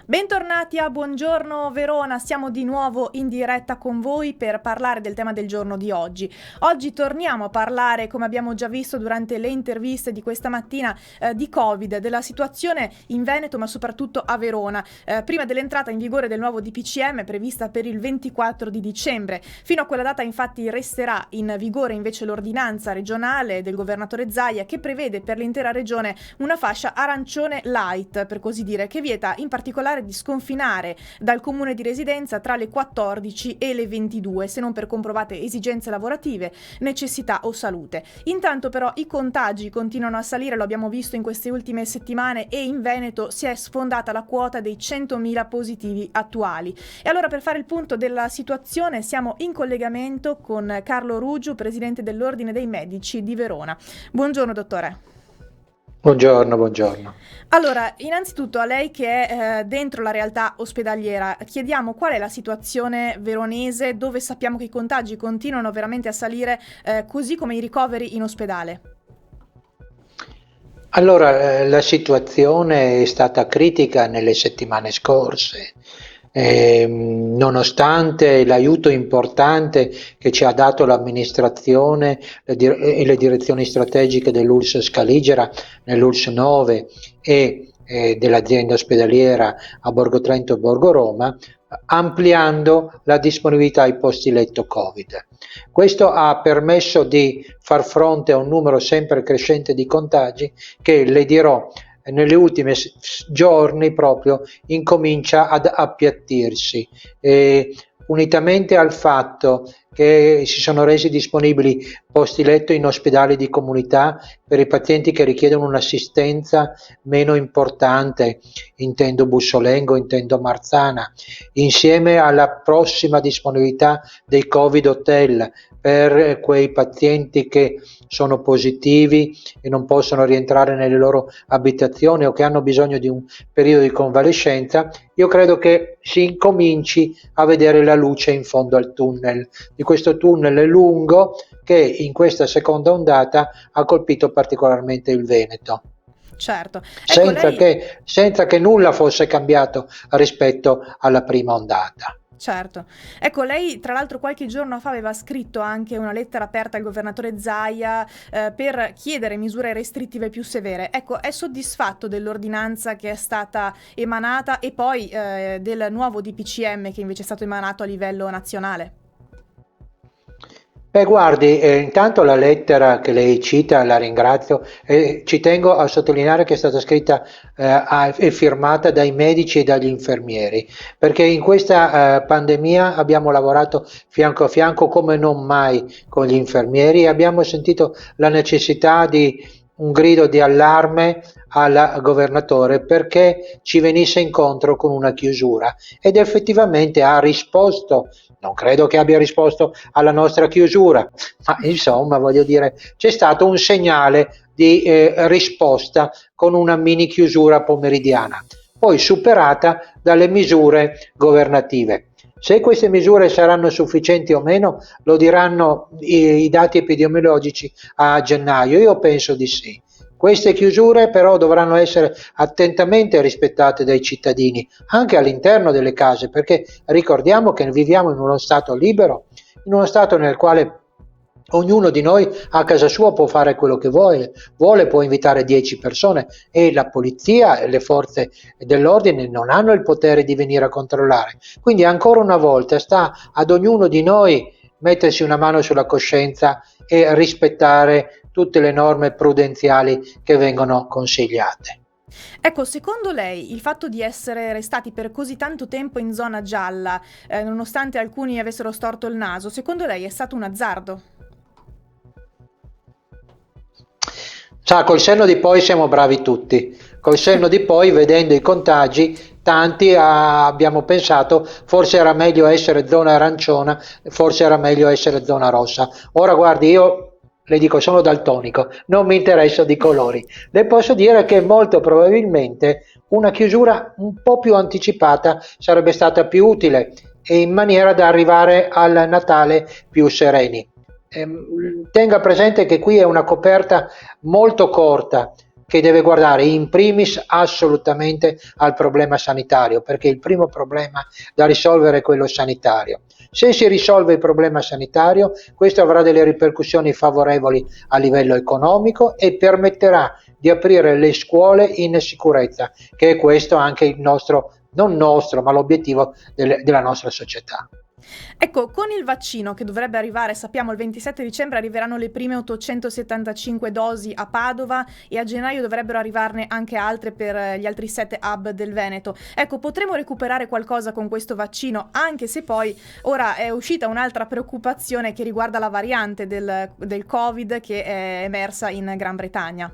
Bentornati a Buongiorno Verona, siamo di nuovo in diretta con voi per parlare del tema del giorno di oggi. Oggi torniamo a parlare, come abbiamo già visto durante le interviste di questa mattina, di Covid, della situazione in Veneto ma soprattutto a Verona, prima dell'entrata in vigore del nuovo DPCM prevista per il 24 di dicembre. Fino a quella data infatti resterà in vigore invece l'ordinanza regionale del governatore Zaia che prevede per l'intera regione una fascia arancione light, per così dire, che vieta in particolare di sconfinare dal comune di residenza tra le 14 e le 22, se non per comprovate esigenze lavorative, necessità o salute. Intanto però i contagi continuano a salire, lo abbiamo visto in queste ultime settimane, e in Veneto si è sfondata la quota dei 100.000 positivi attuali. E allora, per fare il punto della situazione, siamo in collegamento con Carlo Rugiu, presidente dell'Ordine dei Medici di Verona. Buongiorno dottore. Buongiorno. Allora, innanzitutto a lei che è dentro la realtà ospedaliera, chiediamo qual è la situazione veronese, dove sappiamo che i contagi continuano veramente a salire, così come i ricoveri in ospedale. Allora, la situazione è stata critica nelle settimane scorse, nonostante l'aiuto importante che ci ha dato l'amministrazione e le direzioni strategiche dell'ULSS Scaligera nell'ULSS 9 e dell'azienda ospedaliera a Borgo Trento e Borgo Roma, ampliando la disponibilità ai posti letto Covid. Questo ha permesso di far fronte a un numero sempre crescente di contagi che, le dirò, negli ultimi giorni proprio incomincia ad appiattirsi, unitamente al fatto che si sono resi disponibili posti letto in ospedali di comunità per i pazienti che richiedono un'assistenza meno importante, intendo Bussolengo, intendo Marzana, insieme alla prossima disponibilità dei Covid Hotel per quei pazienti che sono positivi e non possono rientrare nelle loro abitazioni o che hanno bisogno di un periodo di convalescenza. Io credo che si incominci a vedere la luce in fondo al tunnel, di questo tunnel lungo che in questa seconda ondata ha colpito particolarmente il Veneto. Certo. Senza che nulla fosse cambiato rispetto alla prima ondata. Certo. Ecco, lei tra l'altro qualche giorno fa aveva scritto anche una lettera aperta al governatore Zaia per chiedere misure restrittive più severe. Ecco, è soddisfatto dell'ordinanza che è stata emanata e poi del nuovo DPCM che invece è stato emanato a livello nazionale? Beh, guardi, intanto la lettera che lei cita, la ringrazio, e ci tengo a sottolineare che è stata scritta e firmata dai medici e dagli infermieri, perché in questa pandemia abbiamo lavorato fianco a fianco come non mai con gli infermieri e abbiamo sentito la necessità di un grido di allarme al governatore perché ci venisse incontro con una chiusura, ed effettivamente ha risposto. Non credo che abbia risposto alla nostra chiusura, ma insomma, voglio dire, c'è stato un segnale di risposta con una mini chiusura pomeridiana, poi superata dalle misure governative. Se queste misure saranno sufficienti o meno lo diranno i dati epidemiologici a gennaio. Io penso di sì. Queste chiusure però dovranno essere attentamente rispettate dai cittadini, anche all'interno delle case, perché ricordiamo che viviamo in uno Stato libero, in uno Stato nel quale ognuno di noi a casa sua può fare quello che vuole, può invitare 10 persone e la polizia e le forze dell'ordine non hanno il potere di venire a controllare. Quindi ancora una volta sta ad ognuno di noi mettersi una mano sulla coscienza e rispettare tutte le norme prudenziali che vengono consigliate. Ecco, secondo lei il fatto di essere restati per così tanto tempo in zona gialla, nonostante alcuni avessero storto il naso, secondo lei è stato un azzardo? Sa, col senno di poi siamo bravi tutti. Col senno di poi, vedendo i contagi, tanti abbiamo pensato forse era meglio essere zona aranciona, forse era meglio essere zona rossa. Ora guardi, io le dico, sono daltonico, non mi interessa di colori. Le posso dire che molto probabilmente una chiusura un po' più anticipata sarebbe stata più utile e in maniera da arrivare al Natale più sereni. Tenga presente che qui è una coperta molto corta, che deve guardare in primis assolutamente al problema sanitario, perché il primo problema da risolvere è quello sanitario. Se si risolve il problema sanitario, questo avrà delle ripercussioni favorevoli a livello economico e permetterà di aprire le scuole in sicurezza, che è questo anche il nostro, non nostro, ma l'obiettivo della nostra società. Ecco, con il vaccino che dovrebbe arrivare, sappiamo il 27 dicembre arriveranno le prime 875 dosi a Padova e a gennaio dovrebbero arrivarne anche altre per gli altri 7 hub del Veneto. Ecco, potremo recuperare qualcosa con questo vaccino, anche se poi ora è uscita un'altra preoccupazione che riguarda la variante del Covid che è emersa in Gran Bretagna.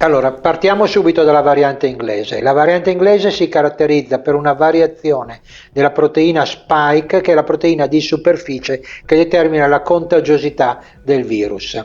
Allora, partiamo subito dalla variante inglese. La variante inglese si caratterizza per una variazione della proteina spike, che è la proteina di superficie che determina la contagiosità del virus.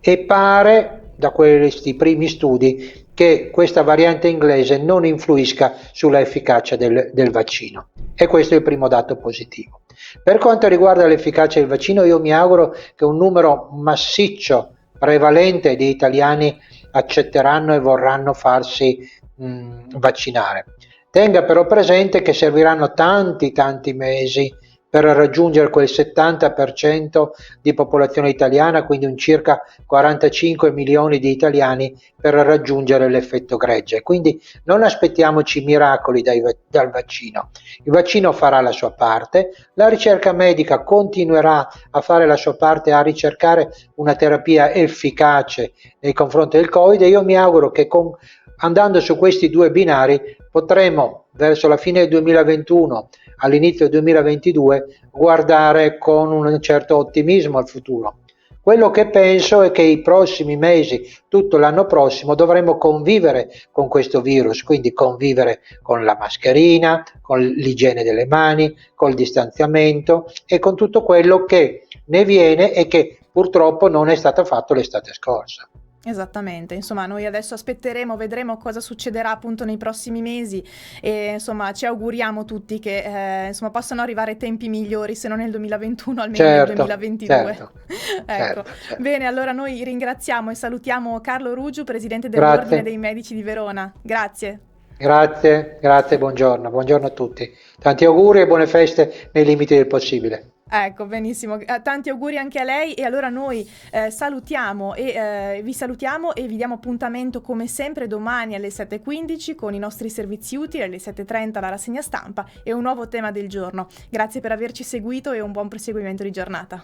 E pare, da questi primi studi, che questa variante inglese non influisca sulla efficacia del vaccino. E questo è il primo dato positivo. Per quanto riguarda l'efficacia del vaccino, io mi auguro che un numero massiccio, prevalente di italiani accetteranno e vorranno farsi vaccinare. Tenga però presente che serviranno tanti mesi per raggiungere quel 70% di popolazione italiana, quindi un circa 45 milioni di italiani per raggiungere l'effetto gregge. Quindi non aspettiamoci miracoli dal vaccino. Il vaccino farà la sua parte, la ricerca medica continuerà a fare la sua parte, a ricercare una terapia efficace nei confronti del Covid, e io mi auguro che andando su questi due binari potremo verso la fine del 2021, all'inizio del 2022, guardare con un certo ottimismo al futuro. Quello che penso è che i prossimi mesi, tutto l'anno prossimo, dovremo convivere con questo virus, quindi convivere con la mascherina, con l'igiene delle mani, col distanziamento e con tutto quello che ne viene e che purtroppo non è stato fatto l'estate scorsa. Esattamente, insomma noi adesso aspetteremo, vedremo cosa succederà appunto nei prossimi mesi e insomma ci auguriamo tutti che insomma possano arrivare tempi migliori, se non nel 2021 almeno nel 2022. Certo, Ecco, certo. bene, allora noi ringraziamo e salutiamo Carlo Rugiu, presidente dell'Ordine dei Medici di Verona. Grazie. Grazie, buongiorno a tutti. Tanti auguri e buone feste nei limiti del possibile. Ecco, benissimo, tanti auguri anche a lei e allora noi salutiamo e vi salutiamo e vi diamo appuntamento come sempre domani alle 7:15 con i nostri servizi utili, alle 7:30 la rassegna stampa e un nuovo tema del giorno. Grazie per averci seguito e un buon proseguimento di giornata.